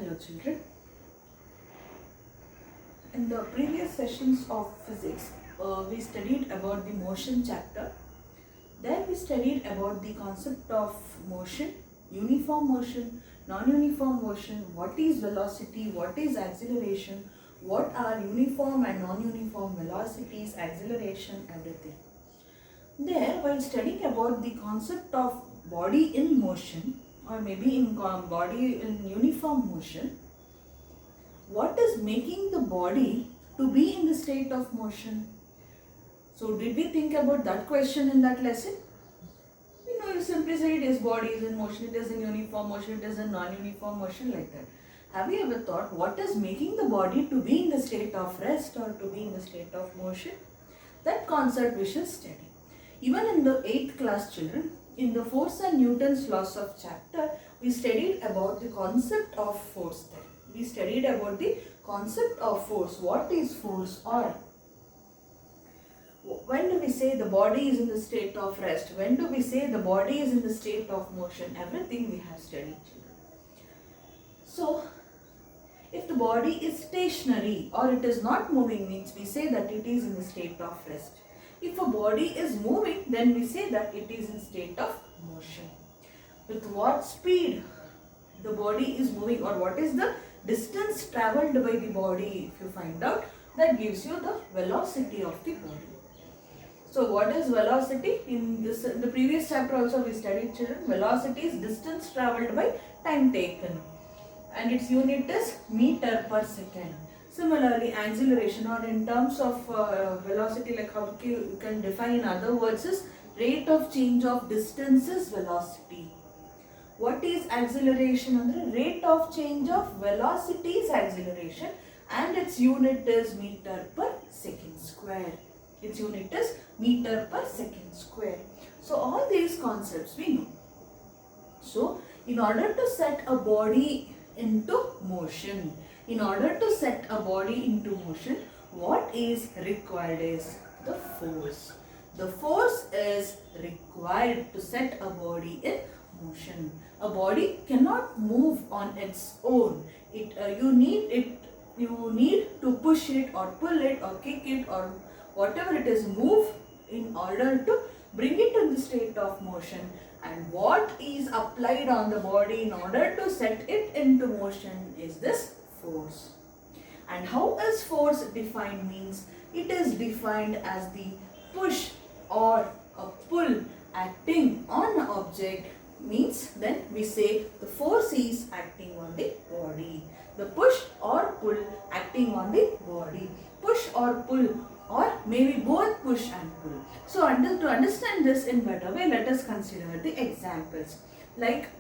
Hello children. In the previous sessions of physics, we studied about the motion chapter. There we studied about the concept of motion, uniform motion, non-uniform motion, what is velocity, what is acceleration, what are uniform and non-uniform velocities, acceleration, everything. There, while studying about the concept of body in motion or maybe in body in uniform motion, what is making the body to be in the state of motion? So did we think about that question in that lesson? You simply say it is body is in motion, it is in uniform motion, it is in non-uniform motion, like that. Have you ever thought what is making the body to be in the state of rest or to be in the state of motion? That concept we shall study. Even in the 8th class children, in the force and Newton's laws of chapter, we studied about the concept of force there. We studied about the concept of force. What is force? Or when do we say the body is in the state of rest? When do we say the body is in the state of motion? Everything we have studied, children. So, if the body is stationary or it is not moving, means we say that it is in the state of rest. If a body is moving, then we say that it is in state of motion. With what speed the body is moving, or what is the distance travelled by the body, if you find out, that gives you the velocity of the body. So what is velocity? In the previous chapter also we studied, children. Velocity is distance travelled by time taken, and its unit is meter per second. Similarly, acceleration, or in terms of velocity, like how you can define in other words, is rate of change of distance is velocity. What is acceleration? Andre rate of change of velocity is acceleration, and its unit is meter per second square. Its unit is meter per second square. So all these concepts we know. So in order to set a body into motion, what is required is the force. The force is required to set a body in motion. A body cannot move on its own. You need to push it or pull it or kick it or whatever it is, move in order to bring it to the state of motion. And what is applied on the body in order to set it into motion is this force. And how is force defined? Means it is defined as the push or a pull acting on an object. Means then we say the force is acting on the body. The push or pull acting on the body. Push or pull, or maybe both push and pull. So to understand this in better way, let us consider the examples. Like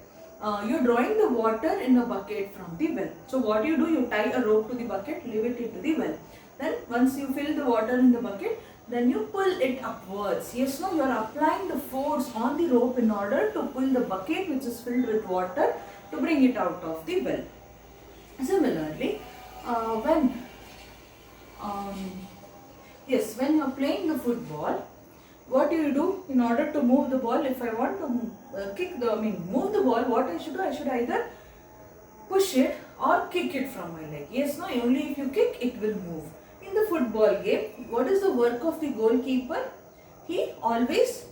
you're drawing the water in a bucket from the well. So what you do, you tie a rope to the bucket, leave it into the well. Then once you fill the water in the bucket, then you pull it upwards. Yes, no, you are applying the force on the rope in order to pull the bucket which is filled with water to bring it out of the well. Similarly, when you are playing the football, what do you do in order to move the ball? If I want to move the ball, what I should do? I should either push it or kick it from my leg. Yes, no, only if you kick, it will move. In the football game, what is the work of the goalkeeper? He always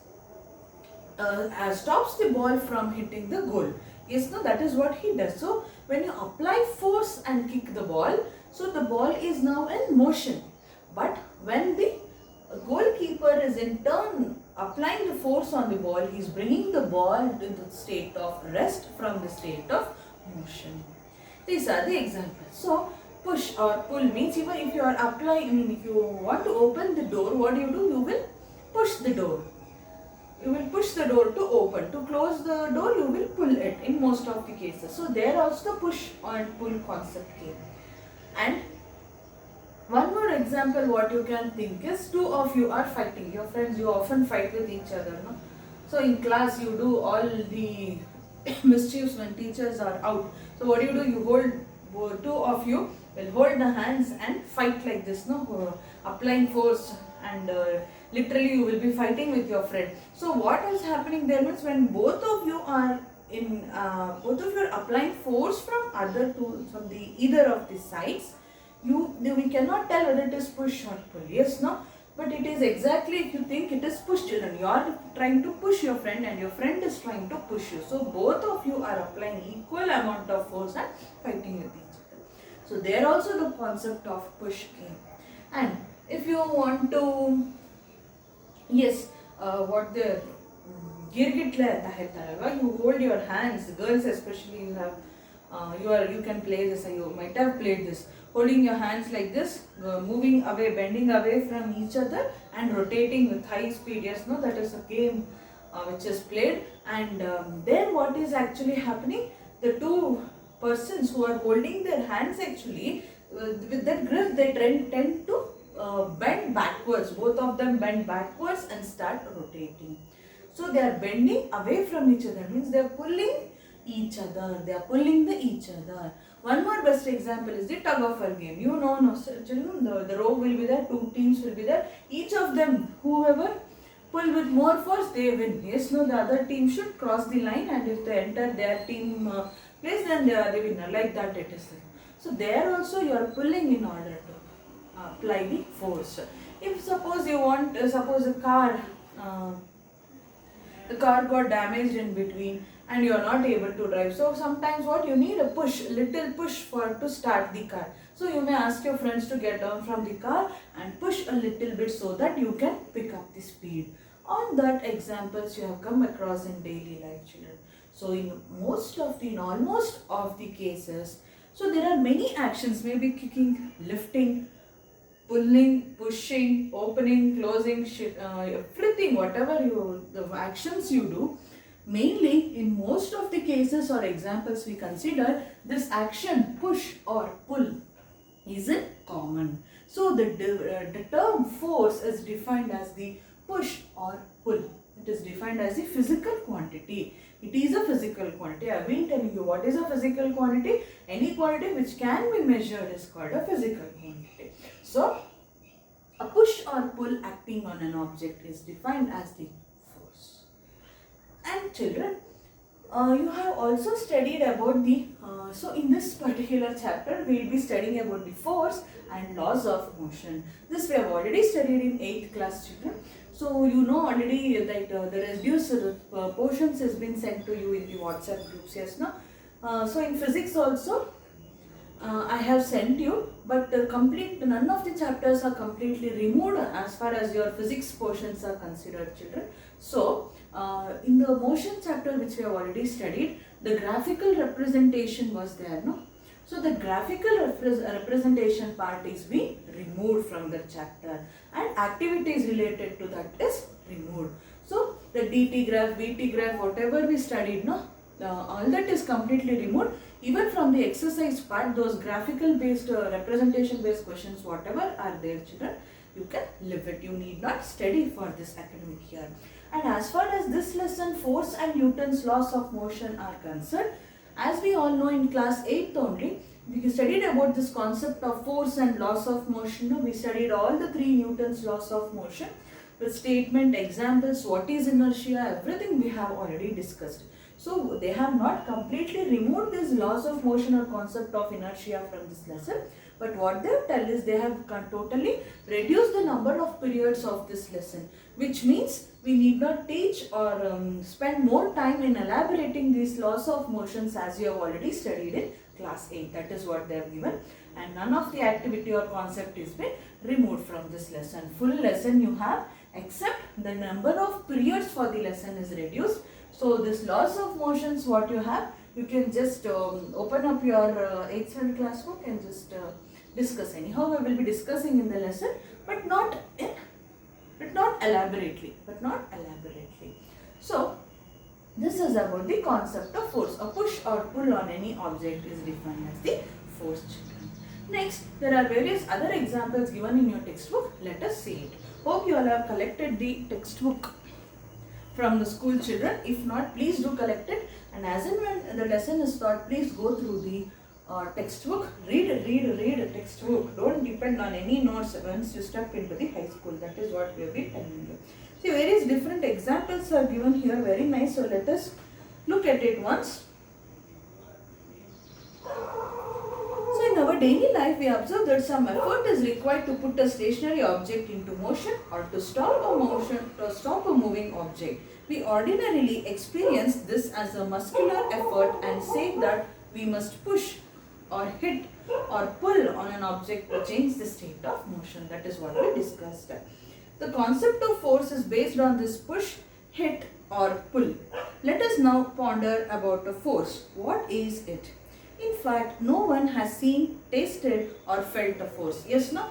stops the ball from hitting the goal. Yes, no, that is what he does. So, when you apply force and kick the ball, so the ball is now in motion. But when the goalkeeper is in turn applying the force on the ball, he is bringing the ball to the state of rest from the state of motion. These are the examples. So, push or pull means even if you are applying, if you want to open the door, what do? You will push the door. You will push the door to open. To close the door, you will pull it in most of the cases. So, there also push and pull concept came. And one more example what you can think is, two of you are fighting. Your friends, you often fight with each other. No? So, in class, you do all the mischiefs when teachers are out. So, what do? You hold, two of you will hold the hands and fight like this, no? Applying force, and literally you will be fighting with your friend. So what is happening there means when both of you are in both of you are applying force from from the either of the sides, we cannot tell whether it is push or pull. Yes, no? But it is exactly, if you think it is push, children, you are trying to push your friend and your friend is trying to push you. So both of you are applying equal amount of force and fighting with each other. So there also the concept of push came. And if you want to, yes, what the Girgitle ಅಂತ ಹೇಳ್ತಾರಲ್ವಾ, you hold your hands, girls especially, you can play this, you might have played this, holding your hands like this, moving away, bending away from each other and rotating with high speed. Yes, no, that is a game which is played. And then what is actually happening, the two persons who are holding their hands actually, with that grip, they tend to bend backwards, both of them bend backwards and start rotating. So they are bending away from each other, means they are pulling each other, they are pulling each other. One more best example is the tug of war game. You know, the rope will be there, two teams will be there, each of them, whoever pull with more force, they win. Yes, no, the other team should cross the line, and if they enter their team place, then they are the winner. Like that it is. So there also you are pulling in order to apply the force. If suppose you want, suppose a car, the car got damaged in between and you are not able to drive. So sometimes what you need, a push, little push to start the car. So you may ask your friends to get down from the car and push a little bit so that you can pick up the speed. On that examples you have come across in daily life, children. So in almost of the cases, so there are many actions, maybe kicking, lifting, pulling, pushing, opening, closing, everything, whatever the actions you do, mainly in most of the cases or examples we consider, this action push or pull is in common. So the term force is defined as the push or pull. It is defined as the physical quantity. It is a physical quantity. I have been telling you what is a physical quantity. Any quantity which can be measured is called a physical quantity. So a push or pull acting on an object is defined as the force. And children, you have also studied about the, so in this particular chapter we will be studying about the force and laws of motion. This we have already studied in 8th class, children. So you know already that the reduced portions has been sent to you in the WhatsApp groups. Yes, no? So in physics also I have sent you, but none of the chapters are completely removed as far as your physics portions are considered, children. So in the motion chapter which we have already studied, the graphical representation was there, no? So the graphical representation part is being removed from the chapter, and activities related to that is removed. So the DT graph, VT graph, whatever we studied, no, all that is completely removed. Even from the exercise part, those graphical based representation based questions, whatever are there, children, you can leave it. You need not study for this academic year. And as far as this lesson, force and Newton's laws of motion are concerned, as we all know in class 8th only, we studied about this concept of force and laws of motion. We studied all the 3 Newton's laws of motion with statement, examples, what is inertia, everything we have already discussed. So they have not completely removed these laws of motion or concept of inertia from this lesson, but what they have tell is they have totally reduced the number of periods of this lesson, which means we need not teach or spend more time in elaborating these laws of motions as you have already studied in class 8. That is what they have given, and none of the activity or concept is been removed from this lesson. Full lesson you have, except the number of periods for the lesson is reduced. So this laws of motions what you have, you can just open up your 8th standard class book and just discuss. Anyhow, we will be discussing in the lesson, but not elaborately. So this is about the concept of force. A push or pull on any object is defined as the force, children. Next, there are various other examples given in your textbook. Let us see it. Hope you all have collected the textbook from the school, children. If not, please do collect it, and as and when the lesson is taught, please go through the textbook, read textbook. Don't depend on any notes once you step into the high school. That is what we have been telling you. See, various different examples are given here, very nice. So let us Look at it once. So in our daily life, we observe that some effort is required to put a stationary object into motion or to stop a moving object. We ordinarily experience this as a muscular effort and say that we must push or hit or pull on an object to change the state of motion. That is what we discussed. The concept of force is based on this push, hit or pull. Let us now ponder about a force. What is it? In fact, no one has seen, tasted or felt a force. Yes, no?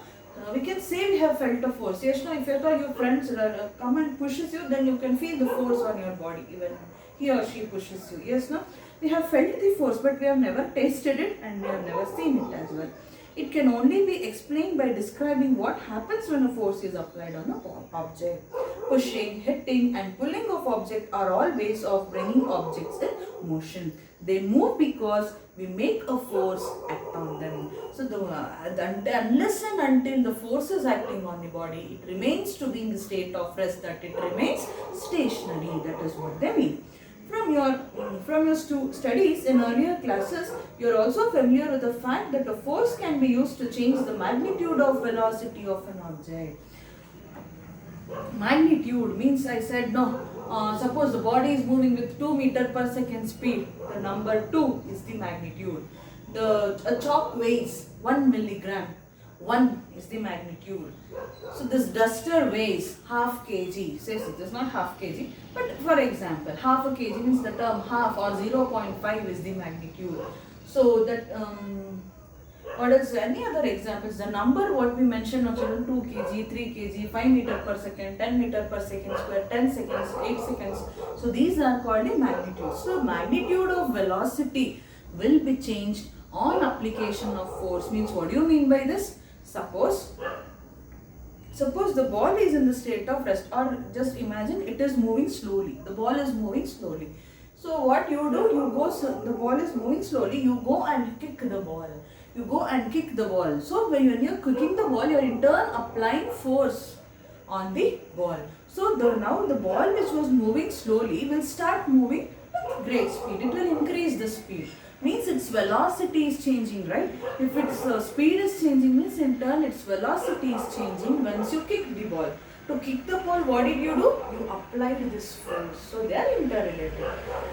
We can say we have felt a force. Yes, no? If at all your friends come and pushes you, then you can feel the force on your body. Even he or she pushes you. Yes, no? We have felt the force, but we have never tasted it and we have never seen it as well. It can only be explained by describing what happens when a force is applied on an object. Pushing, hitting and pulling of objects are all ways of bringing objects in motion. They move because we make a force act on them. So unless and until the force is acting on the body, it remains to be in the state of rest, that it remains stationary. That is what they mean. From your studies in earlier classes, you are also familiar with the fact that a force can be used to change the magnitude of velocity of an object. Magnitude means, I said no. Suppose the body is moving with 2 meter per second speed. The number 2 is the magnitude. A chalk weighs 1 milligram. 1 is the magnitude. So this duster weighs half kg. Says it is not half kg, but for example, half a kg means the term half or 0.5 is the magnitude. So that what is any other examples? The number what we mentioned of 2 kg, 3 kg, 5 meter per second, 10 meter per second square, 10 seconds, 8 seconds. So these are called the magnitudes. So magnitude of velocity will be changed on application of force. Means what do you mean by this? Suppose the ball is in the state of rest, or just imagine it is moving slowly. The ball is moving slowly. So what you do, the ball is moving slowly, you go and kick the ball. You go and kick the ball. So when you are kicking the ball, you are in turn applying force on the ball. So now the ball which was moving slowly will start moving with great speed. It will increase the speed. Means its velocity is changing, right? If its speed is changing, means in turn its velocity is changing once you kick the ball. To kick the ball, what did you do? You applied this force. So they are interrelated.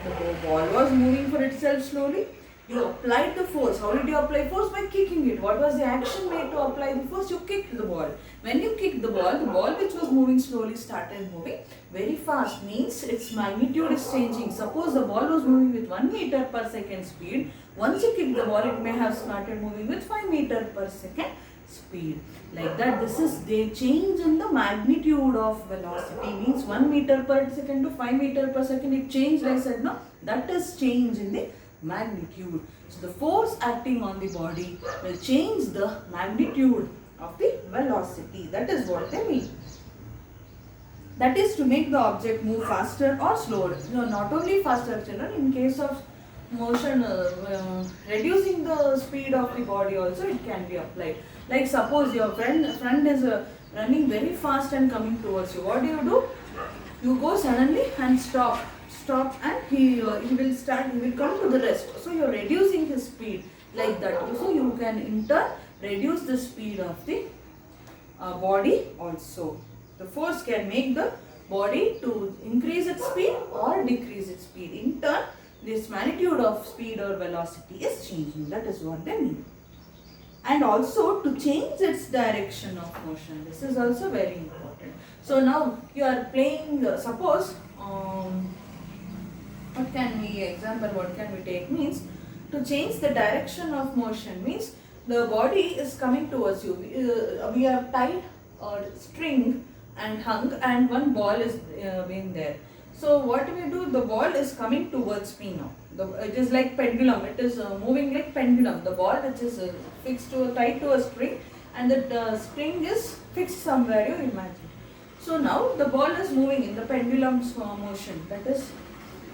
The ball was moving for itself slowly. You applied the force. How did you apply force? By kicking it. What was the action made to apply the force? You kicked the ball. When you kicked the ball which was moving slowly started moving very fast. Means its magnitude is changing. Suppose the ball was moving with 1 meter per second speed. Once you kick the ball, it may have started moving with 5 meter per second speed. Like that, this is the change in the magnitude of velocity. Means 1 meter per second to 5 meter per second. It changed, I said, no? That is change in the magnitude. So the force acting on the body will change the magnitude of the velocity. That is what they mean. That is to make the object move faster or slower. No, not only faster, children. In case of motion, reducing the speed of the body also it can be applied. Like suppose your friend is running very fast and coming towards you. What do? You go suddenly and stop and he will come to the rest. So you are reducing his speed like that. So you can in turn reduce the speed of the body also. The force can make the body to increase its speed or decrease its speed. In turn, this magnitude of speed or velocity is changing. That is what they mean. And also to change its direction of motion. This is also very important. So now you are playing, suppose, what can we take means to change the direction of motion means the body is coming towards you. We have tied a string and hung and one ball is being there. So what we do, the ball is coming towards me now. It is like pendulum. It is moving like pendulum. The ball which is tied to a string and the string is fixed somewhere, you imagine. So now the ball is moving in the pendulum's motion. That is,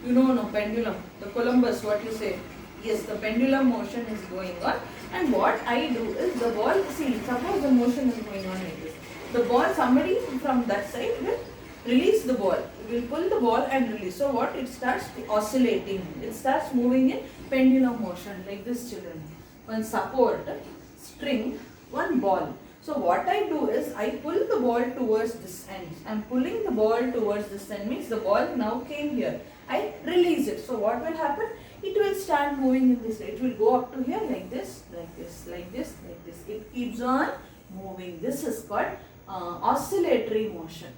pendulum. The Columbus, what you say? Yes, the pendulum motion is going on. And what I do is the ball, suppose the motion is going on like this. The ball, somebody from that side will release the ball. will pull the ball and release. So what? It starts oscillating. It starts moving in pendulum motion like this, children. One support, string, one ball. So what I do is I pull the ball towards this end. I am pulling the ball towards this end means the ball now came here. I release it. So what will happen? It will start moving in this way. It will go up to here like this, like this, like this, like this. It keeps on moving. This is called oscillatory motion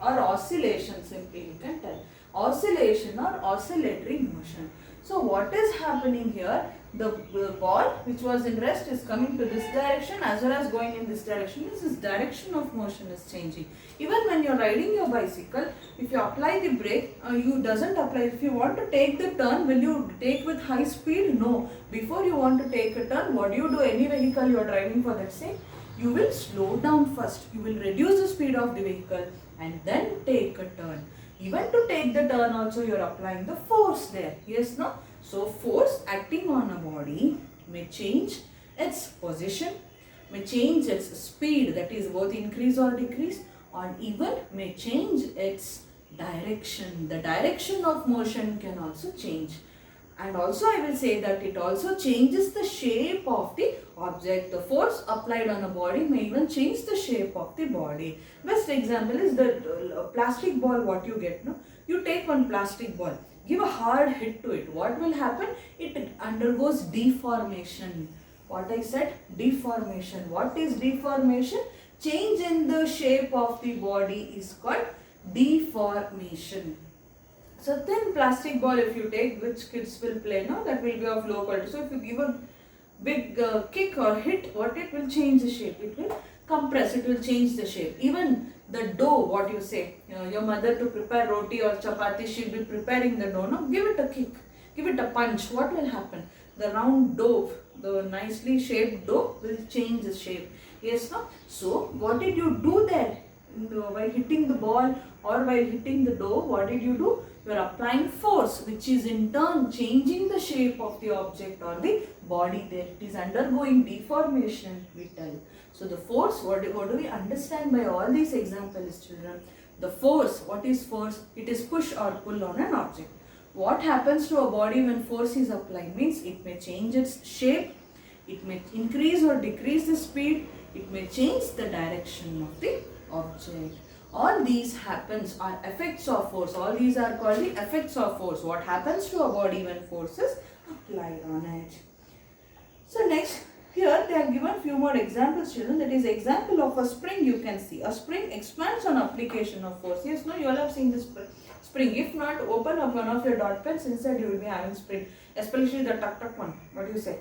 or oscillation, simply you can tell. Oscillation or oscillatory motion. So what is happening here? The ball which was in rest is coming to this direction as well as going in this direction. This direction of motion is changing. Even when you are riding your bicycle, if you apply the brake, you doesn't apply. If you want to take the turn, will you take with high speed? No. Before you want to take a turn, what do you do? Any vehicle you are driving for that sake, you will slow down first. You will reduce the speed of the vehicle and then take a turn. Even to take the turn also you are applying the force there. Yes, no? So force acting on a body may change its position, may change its speed, that is both increase or decrease, or even may change its direction. The direction of motion can also change. And also I will say that it also changes the shape of the object. The force applied on a body may even change the shape of the body. Best example is the plastic ball what you get. No? You take one plastic ball, give a hard hit to it. What will happen? It undergoes deformation. What I said? Deformation. What is deformation? Change in the shape of the body is called deformation. So thin plastic ball if you take, which kids will play, no, that will be of low quality. So if you give a big kick or hit, what it will change the shape? It will compress, it will change the shape. Even the dough, what you say, your mother to prepare roti or chapati, she will be preparing the dough, no, give it a kick, give it a punch. What will happen? The round dough, the nicely shaped dough will change the shape. Yes, no? So what did you do there? While hitting the ball or while hitting the dough, what did you do? You are applying force, which is in turn changing the shape of the object or the body there. It is undergoing deformation, we tell. So the force, what do we understand by all these examples, children? The force, what is force? It is push or pull on an object. What happens to a body when force is applied? Means it may change its shape, it may increase or decrease the speed, it may change the direction of the object. All these happens are effects of force. All these are called the effects of force. What happens to a body when force is applied on it. So next, here they have given few more examples, children. That is example of a spring you can see. A spring expands on application of force. Yes, no, you all have seen this spring. If not, open up one of your dot pens. Inside you will be having spring. Especially the tuck one. What do you say?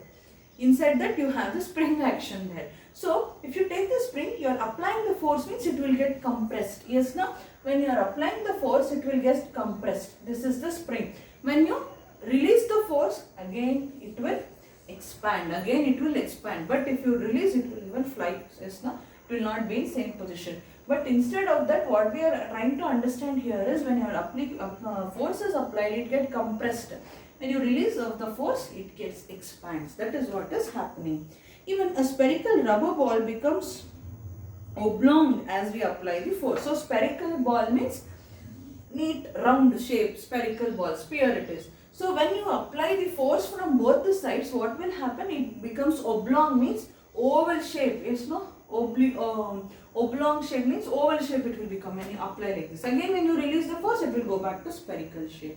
Inside that you have the spring action there. So, if you take the spring, you are applying the force means it will get compressed. Yes, now, when you are applying the force, it will get compressed. This is the spring. When you release the force, again it will expand. Again it will expand. But if you release, it will even fly. Yes, now, it will not be in same position. But instead of that, what we are trying to understand here is when your force is applied, it gets compressed. When you release of the force, it gets expands. That is what is happening. Even a spherical rubber ball becomes oblong as we apply the force. So spherical ball means neat round shape, spherical ball, sphere it is. So when you apply the force from both the sides, what will happen? It becomes oblong means oval shape. Yes, no? Oblong shape means oval shape it will become when you apply like this. Again when you release the force, it will go back to spherical shape.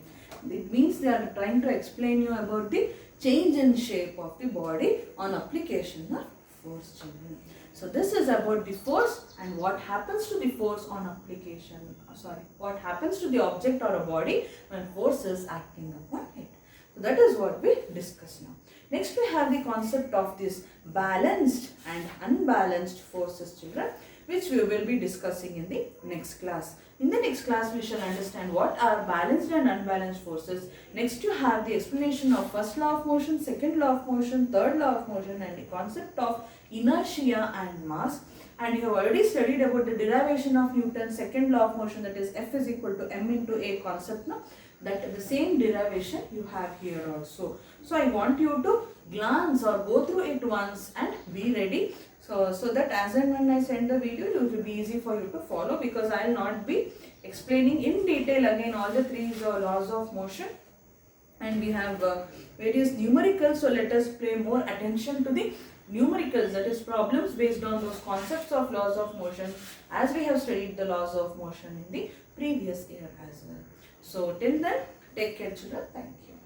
It means they are trying to explain you about the change in shape of the body on application of force, children. So this is about the force and what happens to the force on application. What happens to the object or a body when force is acting upon it. So that is what we discuss now. Next we have the concept of this balanced and unbalanced forces, children, which we will be discussing in the next class. In the next class, we shall understand what are balanced and unbalanced forces. Next, you have the explanation of first law of motion, second law of motion, third law of motion, and the concept of inertia and mass. And you have already studied about the derivation of Newton's second law of motion, that is F is equal to m into a concept. No? That the same derivation you have here also. So I want you to glance or go through it once and be ready. So that as and when I send the video, it will be easy for you to follow, because I will not be explaining in detail again all the three laws of motion, and we have various numericals. So let us pay more attention to the numericals, that is problems based on those concepts of laws of motion, as we have studied the laws of motion in the previous year as well. So till then, take care children. Thank you.